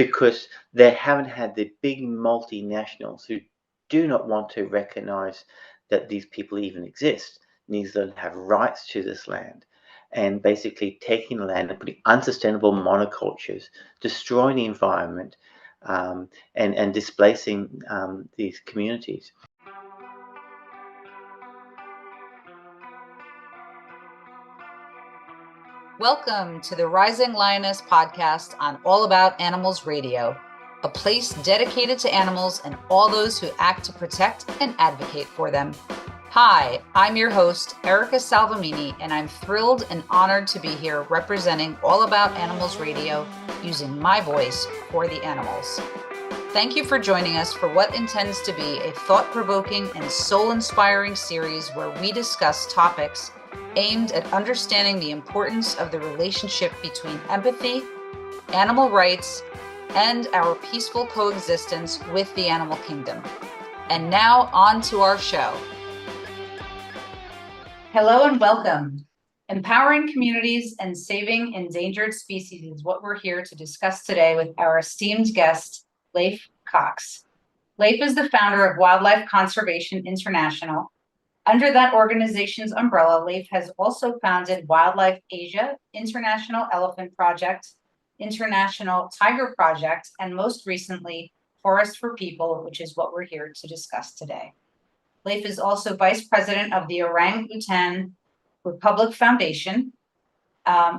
because they haven't had the big multinationals who do not want to recognize that these people even exist, neither have rights to this land, and basically taking the land and putting unsustainable monocultures, destroying the environment, and displacing these communities. Welcome to the Rising Lioness podcast on All About Animals Radio, a place dedicated to animals and all those who act to protect and advocate for them. Hi, I'm your host, Erica Salvamini, and I'm thrilled and honored to be here representing All About Animals Radio, using my voice for the animals. Thank you for joining us for what intends to be a thought-provoking and soul-inspiring series where we discuss topics aimed at understanding the importance of the relationship between empathy, animal rights, and our peaceful coexistence with the animal kingdom. And now on to our show. Hello and welcome. Empowering communities and saving endangered species is what we're here to discuss today with our esteemed guest, Leif Cocks. Leif is the founder of Wildlife Conservation International. Under that organization's umbrella, Leif has also founded Wildlife Asia, International Elephant Project, International Tiger Project, and most recently, Forest for People, which is what we're here to discuss today. Leif is also vice president of the Orang Utan Republic Foundation.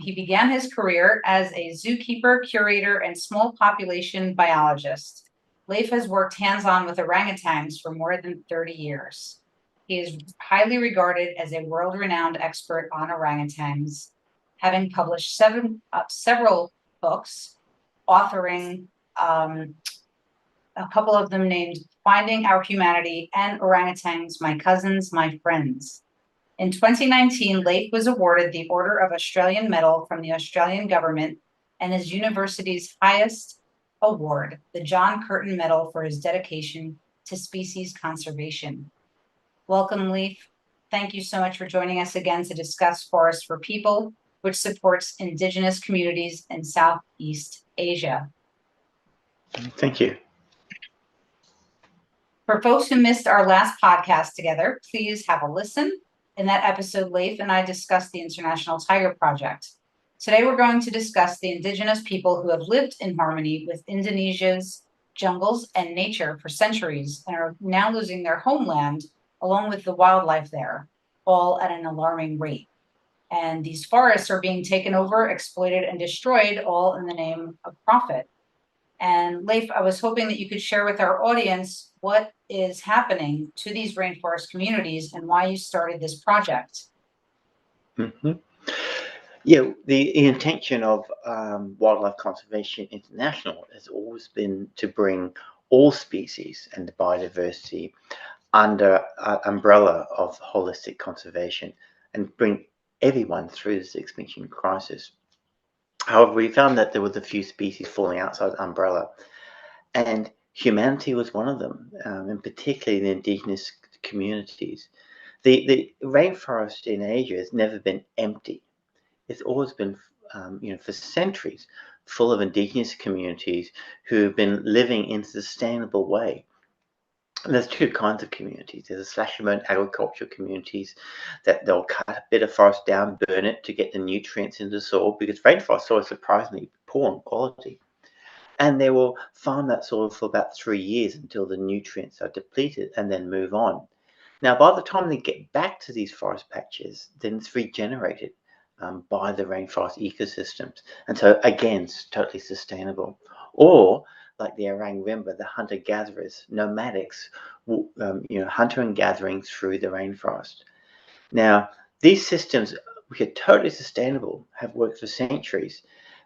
He began his career as a zookeeper, curator, and small population biologist. Leif has worked hands-on with orangutans for more than 30 years. He is highly regarded as a world-renowned expert on orangutans, having published several books, authoring a couple of them named Finding Our Humanity and Orangutans, My Cousins, My Friends. In 2019, Leif was awarded the Order of Australian Medal from the Australian government and his university's highest award, the John Curtin Medal, for his dedication to species conservation. Welcome, Leif. Thank you so much for joining us again to discuss Forest for People, which supports indigenous communities in Southeast Asia. Thank you. For folks who missed our last podcast together, please have a listen. In that episode, Leif and I discussed the International Tiger Project. Today, we're going to discuss the indigenous people who have lived in harmony with Indonesia's jungles and nature for centuries and are now losing their homeland along with the wildlife there, all at an alarming rate. And these forests are being taken over, exploited, and destroyed, all in the name of profit. And Leif, I was hoping that you could share with our audience what is happening to these rainforest communities and why you started this project. Mm-hmm. Yeah, the intention of Wildlife Conservation International has always been to bring all species and the biodiversity under an umbrella of holistic conservation and bring everyone through this extinction crisis. However, we found that there was a few species falling outside the umbrella, and humanity was one of them, and particularly the indigenous communities. The rainforest in Asia has never been empty. It's always been, for centuries, full of indigenous communities who have been living in a sustainable way. And there's two kinds of communities. There's a slash-and-burn agriculture communities that they'll cut a bit of forest down, burn it to get the nutrients into the soil, because rainforest soil is surprisingly poor in quality. And they will farm that soil for about 3 years until the nutrients are depleted and then move on. Now, by the time they get back to these forest patches, then it's regenerated by the rainforest ecosystems. And so, again, it's totally sustainable. Or, like the Orang Rimba, the hunter-gatherers, nomadics, hunter and gathering through the rainforest. Now, these systems, which are totally sustainable, have worked for centuries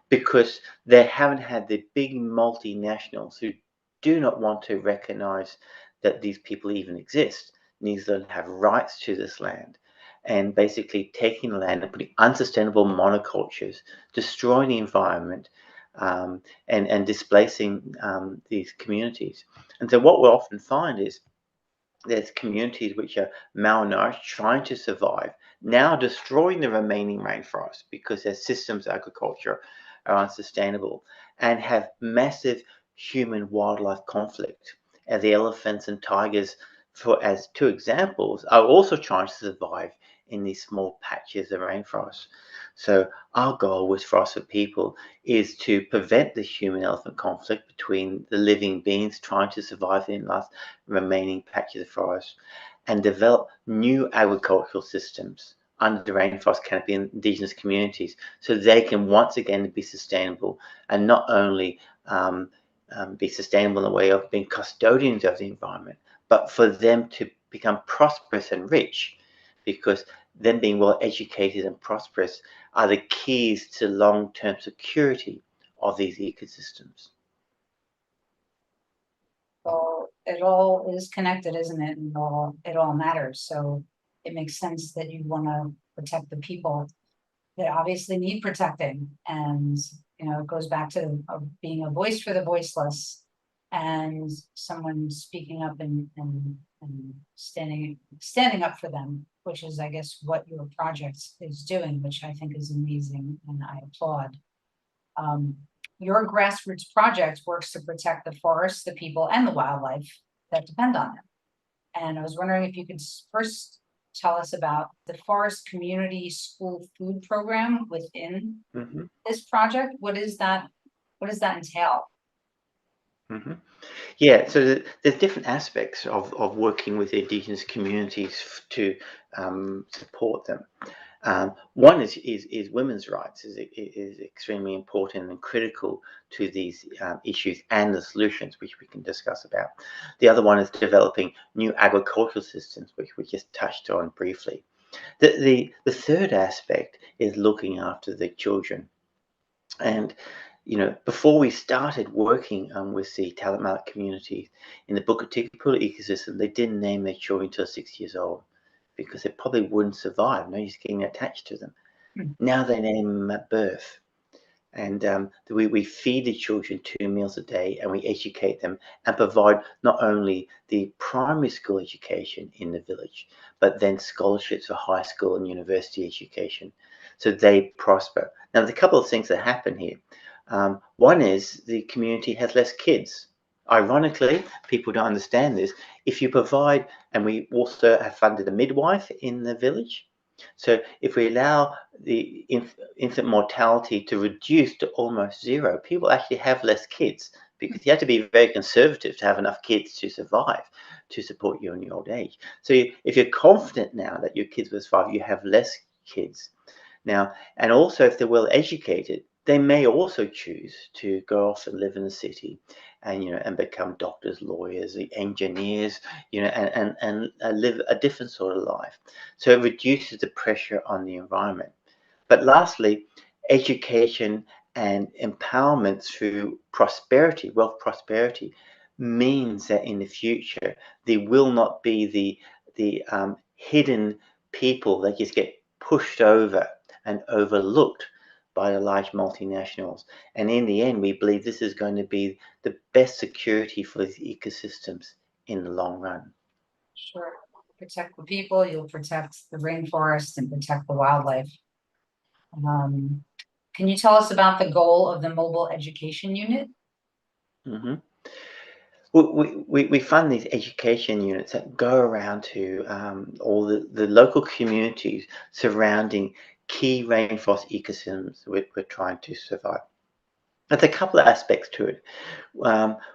because they haven't had the big multinationals who do not want to recognize that these people even exist, neither have rights to this land, and basically taking the land and putting unsustainable monocultures, destroying the environment, and displacing these communities. And so what we'll often find is there's communities which are malnourished, trying to survive, now destroying the remaining rainforest because their systems of agriculture are unsustainable. and have massive human-wildlife conflict, as the elephants and tigers, for as two examples, are also trying to survive in these small patches of rainforest. So our goal with Forest for People is to prevent the human-elephant conflict between the living beings trying to survive in the last remaining patches of forest, and develop new agricultural systems under the rainforest canopy in indigenous communities, so they can once again be sustainable, and not only be sustainable in the way of being custodians of the environment, but for them to become prosperous and rich, because them being well educated and prosperous are the keys to long-term security of these ecosystems. So it all is connected, isn't it? And it all matters. So it makes sense that you want to protect the people that obviously need protecting. And, it goes back to being a voice for the voiceless, and someone speaking up and standing up for them, which is, I guess, what your project is doing, which I think is amazing and I applaud. Your grassroots project works to protect the forests, the people, and the wildlife that depend on them. And I was wondering if you could first tell us about the Forest Community School Food Program within this project. What is that? What does that entail? Yeah, so there's different aspects of working with indigenous communities to support them. One is women's rights is extremely important and critical to these issues and the solutions, which we can discuss about. The other one is developing new agricultural systems, which we just touched on briefly. The third aspect is looking after the children. And before we started working with the Talatmalak community in the Bukit-Tikapula ecosystem, they didn't name their children until 6 years old, because they probably wouldn't survive. Nobody's getting attached to them. Now they name them at birth. And we feed the children 2 meals a day, and we educate them and provide not only the primary school education in the village, but then scholarships for high school and university education, so they prosper. Now, there's a couple of things that happen here. One is the community has less kids. Ironically, people don't understand this. If you provide, and we also have funded a midwife in the village, so if we allow the infant mortality to reduce to almost zero, people actually have less kids, because you have to be very conservative to have enough kids to survive, to support you in your old age. So if you're confident now that your kids will survive, you have less kids. Now, and also if they're well educated, they may also choose to go off and live in the city and become doctors, lawyers, engineers, and live a different sort of life. So it reduces the pressure on the environment. But lastly, education and empowerment through prosperity, wealth prosperity, means that in the future there will not be the hidden people that just get pushed over and overlooked by the large multinationals. And in the end, we believe this is going to be the best security for these ecosystems in the long run. Sure. Protect the people, you'll protect the rainforest and protect the wildlife. Can you tell us about the goal of the mobile education unit? Mm-hmm. We fund these education units that go around to all the local communities surrounding key rainforest ecosystems we're trying to survive. There's a couple of aspects to it.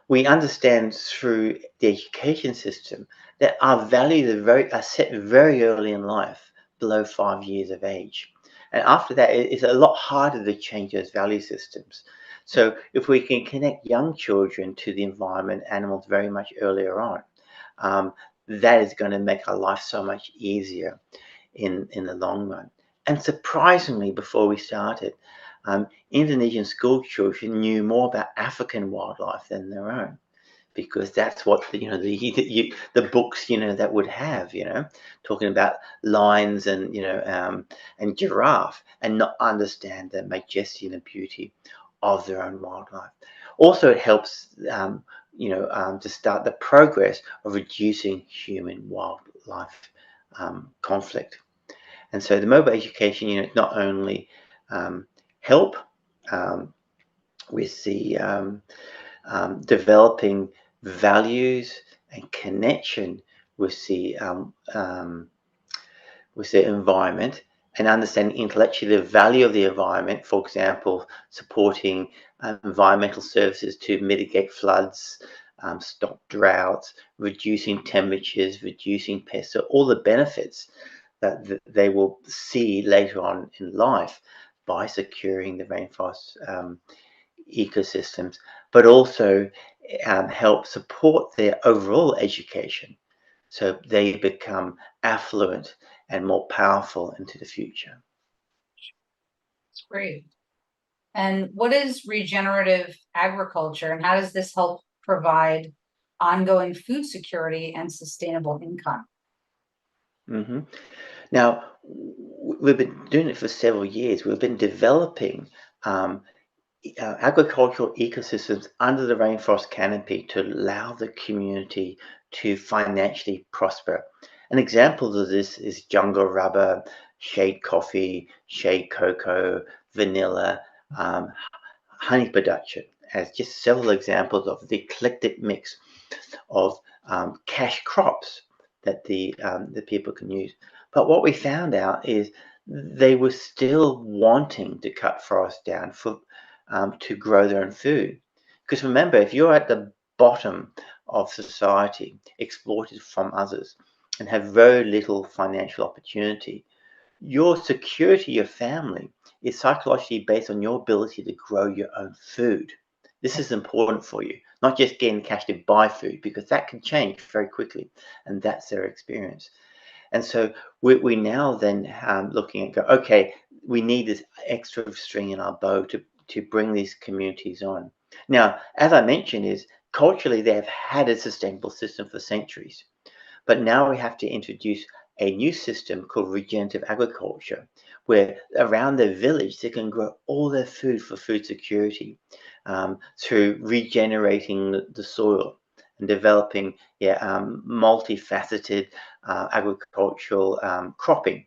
We understand through the education system that our values are set very early in life, below 5 years of age. And after that, it's a lot harder to change those value systems. So if we can connect young children to the environment, animals very much earlier on, that is going to make our life so much easier in the long run. And surprisingly, before we started, Indonesian school children knew more about African wildlife than their own, because that's what the books that would have talking about lions and giraffe, and not understand the majesty and the beauty of their own wildlife. Also, it helps to start the progress of reducing human wildlife conflict. And so the mobile education unit not only help with the developing values and connection with the environment, and understanding intellectually the value of the environment. For example, supporting environmental services to mitigate floods, stop droughts, reducing temperatures, reducing pests, so all the benefits that they will see later on in life by securing the rainforest ecosystems, but also help support their overall education so they become affluent and more powerful into the future. It's great. And what is regenerative agriculture, and how does this help provide ongoing food security and sustainable income? Mm-hmm. Now, we've been doing it for several years. We've been developing um, agricultural ecosystems under the rainforest canopy to allow the community to financially prosper. An example of this is jungle rubber, shade coffee, shade cocoa, vanilla, um, honey production, as just several examples of the eclectic mix of cash crops that the people can use. But what we found out is they were still wanting to cut forests down for to grow their own food. Because remember, if you're at the bottom of society, exploited from others, and have very little financial opportunity, your security, your family, is psychologically based on your ability to grow your own food. This is important for you, not just getting cash to buy food, because that can change very quickly, and that's their experience. And so we now then looking at okay, we need this extra string in our bow to bring these communities on. Now, as I mentioned, is culturally they have had a sustainable system for centuries. But now we have to introduce a new system called regenerative agriculture, where around their village they can grow all their food for food security through regenerating the soil and developing multifaceted agricultural cropping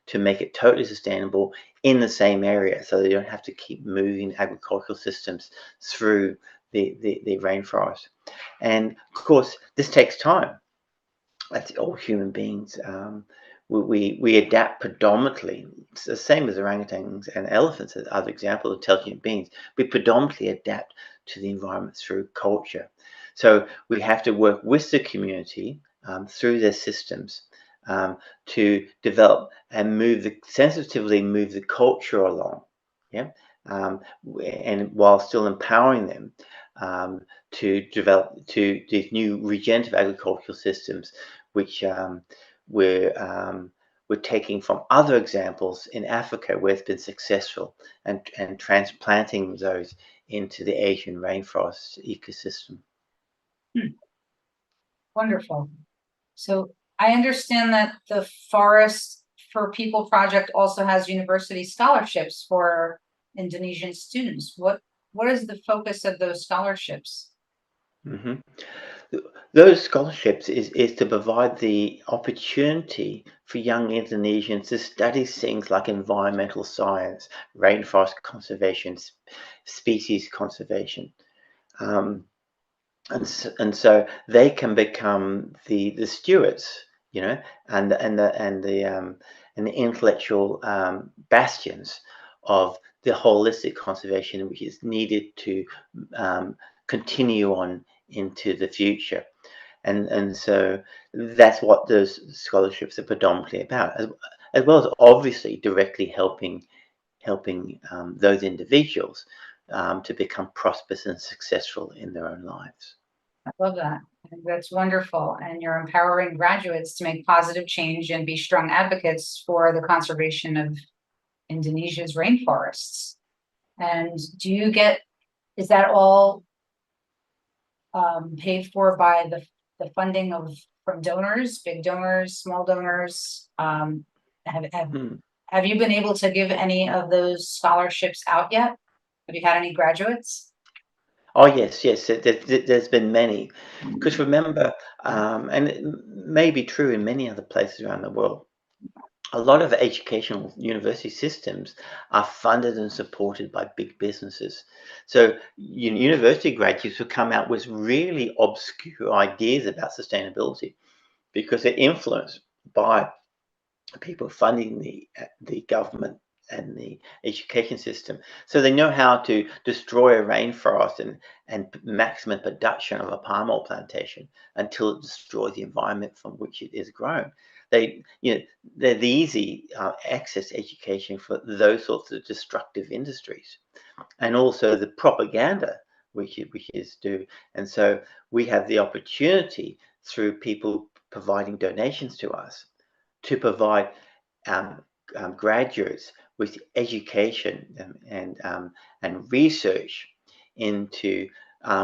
to make it totally sustainable in the same area, so they don't have to keep moving agricultural systems through the rainforest. And of course, this takes time. That's all human beings. We adapt predominantly. It's the same as orangutans and elephants as other examples of intelligent beings. We predominantly adapt to the environment through culture. So we have to work with the community through their systems to develop and sensitively move the culture along. Yeah, and while still empowering them to develop to these new regenerative agricultural systems, which we're taking from other examples in Africa where it's been successful, and transplanting those into the Asian rainforest ecosystem. Wonderful. So I understand that the Forest for People project also has university scholarships for Indonesian students. What is the focus of those scholarships? Hmm. Those scholarships is to provide the opportunity for young Indonesians to study things like environmental science, rainforest conservation, species conservation. Um, and so they can become the stewards, you know, and the intellectual bastions of the holistic conservation which is needed to continue on into the future. And so that's what those scholarships are predominantly about, as well as obviously directly helping those individuals to become prosperous and successful in their own lives. I love that. I think that's wonderful. And you're empowering graduates to make positive change and be strong advocates for the conservation of Indonesia's rainforests. And is that all paid for by the funding from donors, big donors, small donors? Have, have, Hmm. have you been able to give any of those scholarships out yet? Have you had any graduates? Oh yes, yes. There's been many, because remember, and it may be true in many other places around the world. a lot of educational university systems are funded and supported by big businesses. So university graduates will come out with really obscure ideas about sustainability because they're influenced by people funding the government and the education system. So they know how to destroy a rainforest and maximum production of a palm oil plantation until it destroys the environment from which it is grown. They're the easy access education for those sorts of destructive industries, and also the propaganda which is due. And so we have the opportunity through people providing donations to us to provide graduates with education and research into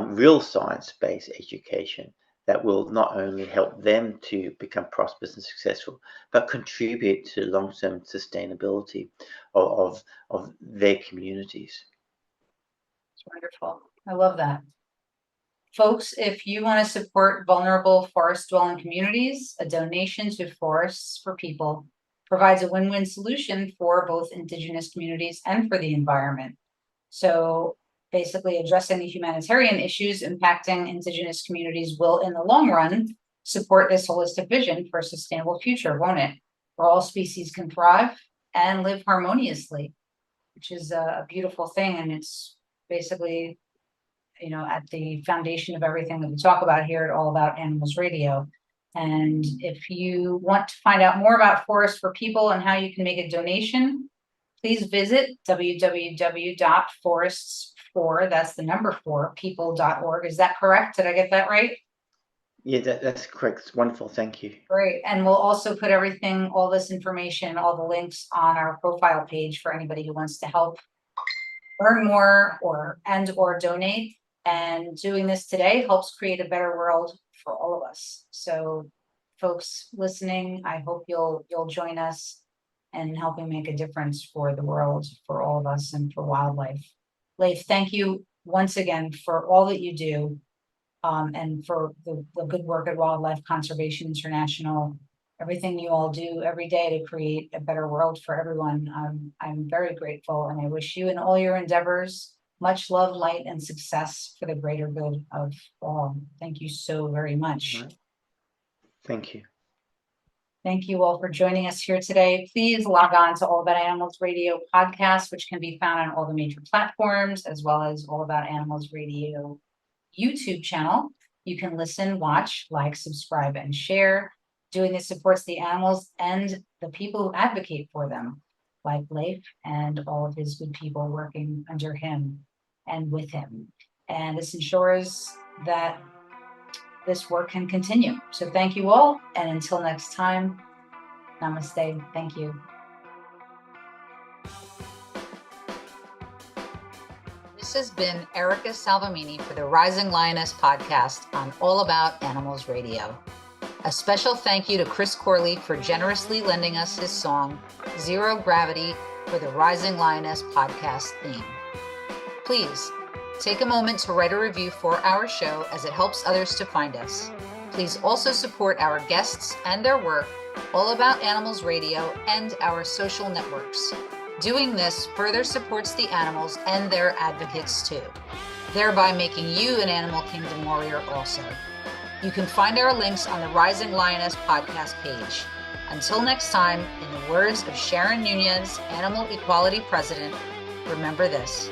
real science-based education that will not only help them to become prosperous and successful, but contribute to long-term sustainability of their communities. It's wonderful. I love that. Folks, if you want to support vulnerable forest-dwelling communities, a donation to Forests for People provides a win-win solution for both Indigenous communities and for the environment. So basically addressing the humanitarian issues impacting Indigenous communities will, in the long run, support this holistic vision for a sustainable future, won't it? Where all species can thrive and live harmoniously, which is a beautiful thing. And it's basically, at the foundation of everything that we talk about here at All About Animals Radio. And if you want to find out more about Forests for People and how you can make a donation, please visit www.forests4, that's the number 4, people.org. Is that correct? Did I get that right? Yeah, that's correct. It's wonderful. Thank you. Great. And we'll also put everything, all this information, all the links on our profile page for anybody who wants to help learn more or donate. And doing this today helps create a better world for all of us. So folks listening, I hope you'll join us in helping make a difference for the world, for all of us, and for wildlife. Leif, thank you once again for all that you do, and for the good work at Wildlife Conservation International, everything you all do every day to create a better world for everyone. I'm very grateful, and I wish you and all your endeavors much love, light, and success for the greater good of all. Thank you so very much. Thank you. Thank you all for joining us here today. Please log on to All About Animals Radio podcast, which can be found on all the major platforms, as well as All About Animals Radio YouTube channel. You can listen, watch, like, subscribe, and share. Doing this supports the animals and the people who advocate for them, like Leif and all of his good people working under him and with him. And this ensures that this work can continue. So thank you all. And until next time, namaste. Thank you. This has been Erica Salvamini for the Rising Lioness podcast on All About Animals Radio. A special thank you to Chris Corley for generously lending us his song, Zero Gravity, for the Rising Lioness podcast theme. Please take a moment to write a review for our show as it helps others to find us. Please also support our guests and their work, All About Animals Radio, and our social networks. Doing this further supports the animals and their advocates too, thereby making you an Animal Kingdom warrior also. You can find our links on the Rising Lioness podcast page. Until next time, in the words of Sharon Nunez, Animal Equality President, remember this: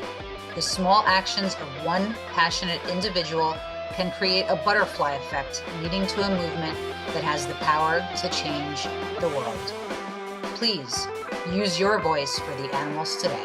the small actions of one passionate individual can create a butterfly effect, leading to a movement that has the power to change the world. Please use your voice for the animals today.